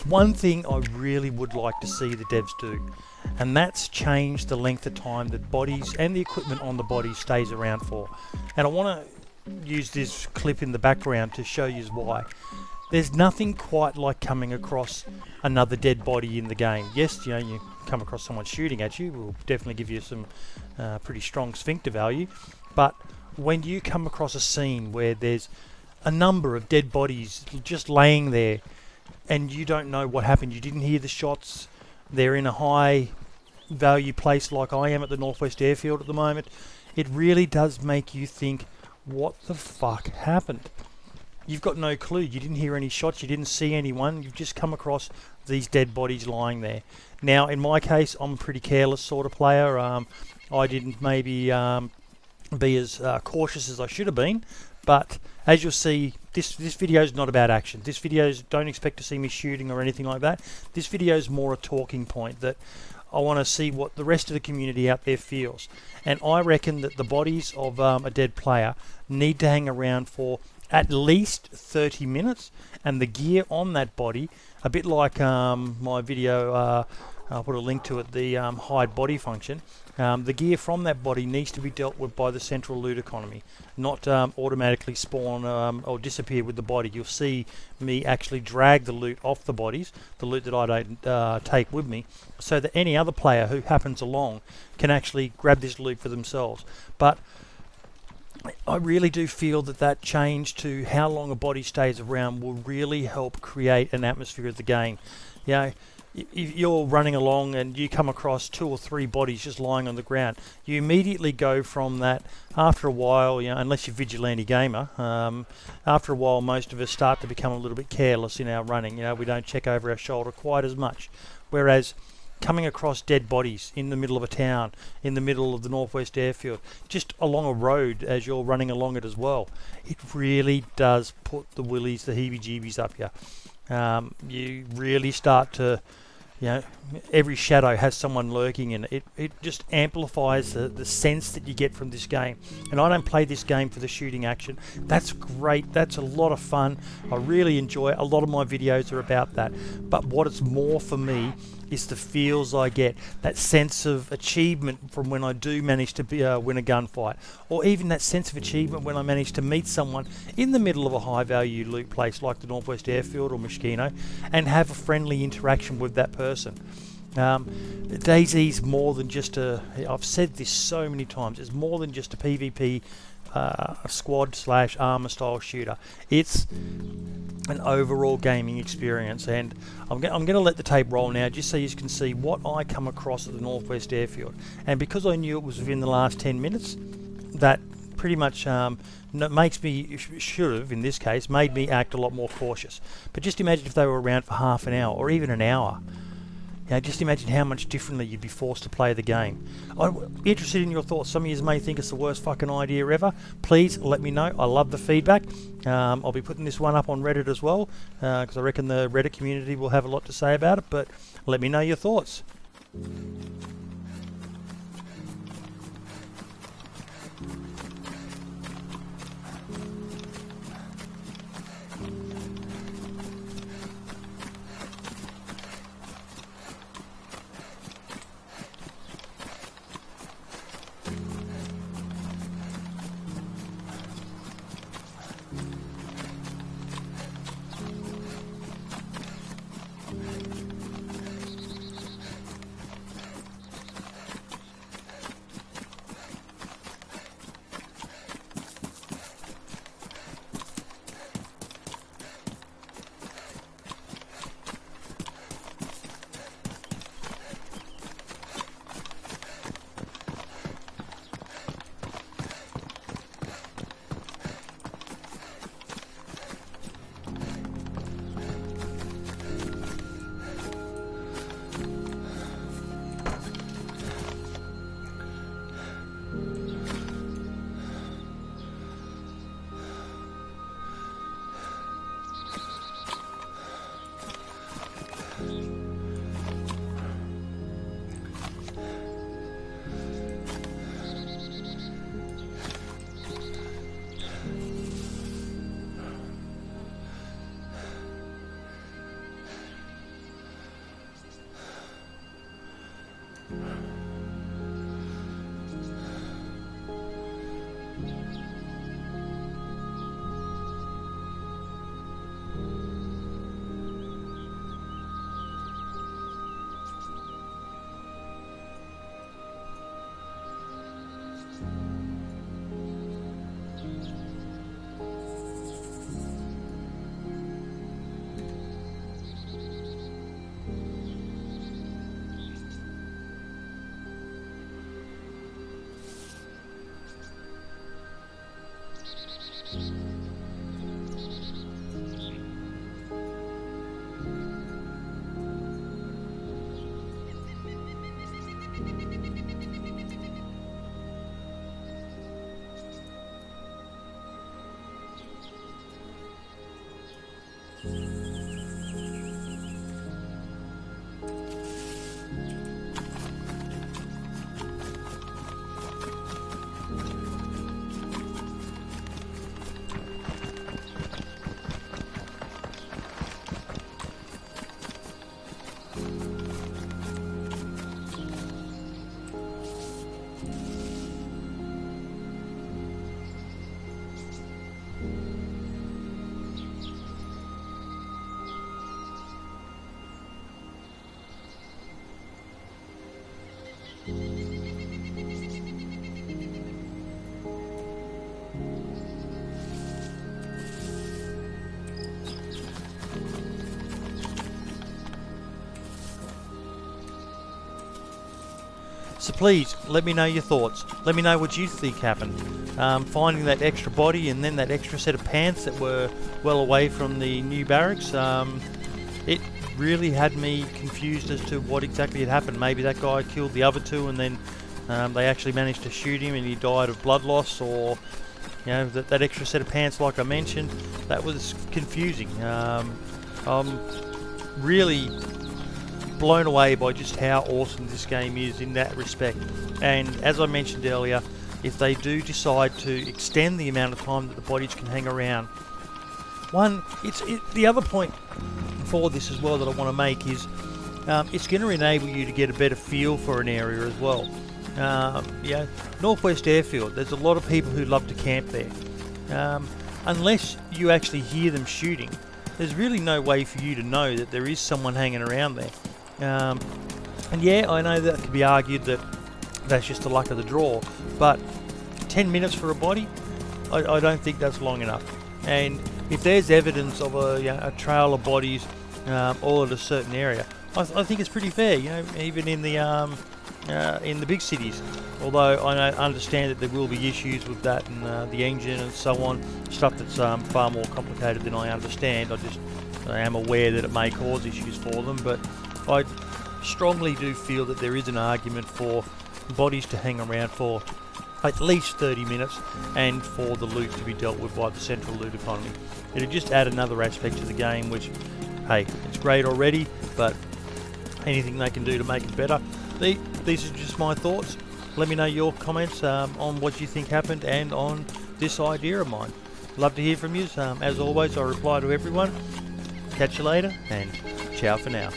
There's one thing I really would like to see the devs do, and that's change the length of time that bodies and the equipment on the body stays around for. And I want to use this clip in the background to show you why. There's nothing quite like coming across another dead body in the game. Yes, you come across someone shooting at you, will definitely give you some pretty strong sphincter value, but when you come across a scene where there's a number of dead bodies just laying there and you don't know what happened, you didn't hear the shots, they're in a high value place like I am at the Northwest Airfield at the moment, it really does make you think, what the fuck happened? You've got no clue. You didn't hear any shots, you didn't see anyone, you've just come across these dead bodies lying there. Now in my case, I'm a pretty careless sort of player. I didn't maybe be as cautious as I should have been, but as you'll see, this video is not about action. This video is, don't expect to see me shooting or anything like that. This video is more a talking point that I want to see what the rest of the community out there feels. And I reckon that the bodies of a dead player need to hang around for at least 30 minutes, and the gear on that body, a bit like my video, I'll put a link to it, the hide body function, the gear from that body needs to be dealt with by the central loot economy, not automatically spawn or disappear with the body. You'll see me actually drag the loot off the bodies, the loot that I don't take with me, so that any other player who happens along can actually grab this loot for themselves. But I really do feel that that change to how long a body stays around will really help create an atmosphere of the game. If you're running along and you come across 2 or 3 bodies just lying on the ground, you immediately go from that. After a while, unless you're a vigilante gamer, after a while most of us start to become a little bit careless in our running. We don't check over our shoulder quite as much. Whereas coming across dead bodies in the middle of a town, in the middle of the Northwest Airfield, just along a road as you're running along it as well, it really does put the willies, the heebie-jeebies up you. You really start to, every shadow has someone lurking in it. It just amplifies the sense that you get from this game. And I don't play this game for the shooting action. That's great. That's a lot of fun. I really enjoy it. A lot of my videos are about that. But what it's more for me is the feels I get, that sense of achievement from when I do manage to win a gunfight, or even that sense of achievement when I manage to meet someone in the middle of a high value loot place like the Northwest Airfield or Moschino and have a friendly interaction with that person. DayZ's more than just I've said this so many times, it's more than just a PvP a squad/armor style shooter. It's an overall gaming experience, and I'm going to let the tape roll now just so you can see what I come across at the Northwest Airfield. And because I knew it was within the last 10 minutes, that pretty much makes me, should have in this case, made me act a lot more cautious. But just imagine if they were around for half an hour or even an hour. Just imagine how much differently you'd be forced to play the game. I'm interested in your thoughts. Some of you may think it's the worst fucking idea ever. Please let me know. I love the feedback. I'll be putting this one up on Reddit as well, because I reckon the Reddit community will have a lot to say about it, but let me know your thoughts. So please, let me know your thoughts. Let me know what you think happened. Finding that extra body and then that extra set of pants that were well away from the new barracks, it really had me confused as to what exactly had happened. Maybe that guy killed the other two and then they actually managed to shoot him and he died of blood loss, or that extra set of pants, like I mentioned, that was confusing. I'm really blown away by just how awesome this game is in that respect. And as I mentioned earlier, if they do decide to extend the amount of time that the bodies can hang around, the other point for this as well that I want to make is it's going to enable you to get a better feel for an area as well. Northwest Airfield, there's a lot of people who love to camp there. Unless you actually hear them shooting, there's really no way for you to know that there is someone hanging around there. And yeah, I know that could be argued that that's just the luck of the draw, but 10 minutes for a body, I don't think that's long enough. And if there's evidence of a trail of bodies all at a certain area, I think it's pretty fair, even in the big cities. Although I understand that there will be issues with that and the engine and so on, stuff that's far more complicated than I understand. I am aware that it may cause issues for them, but I strongly do feel that there is an argument for bodies to hang around for at least 30 minutes and for the loot to be dealt with by the central loot economy. It'll just add another aspect to the game, which, hey, it's great already, but anything they can do to make it better. These are just my thoughts. Let me know your comments on what you think happened and on this idea of mine. Love to hear from you. As always, I reply to everyone. Catch you later, and ciao for now.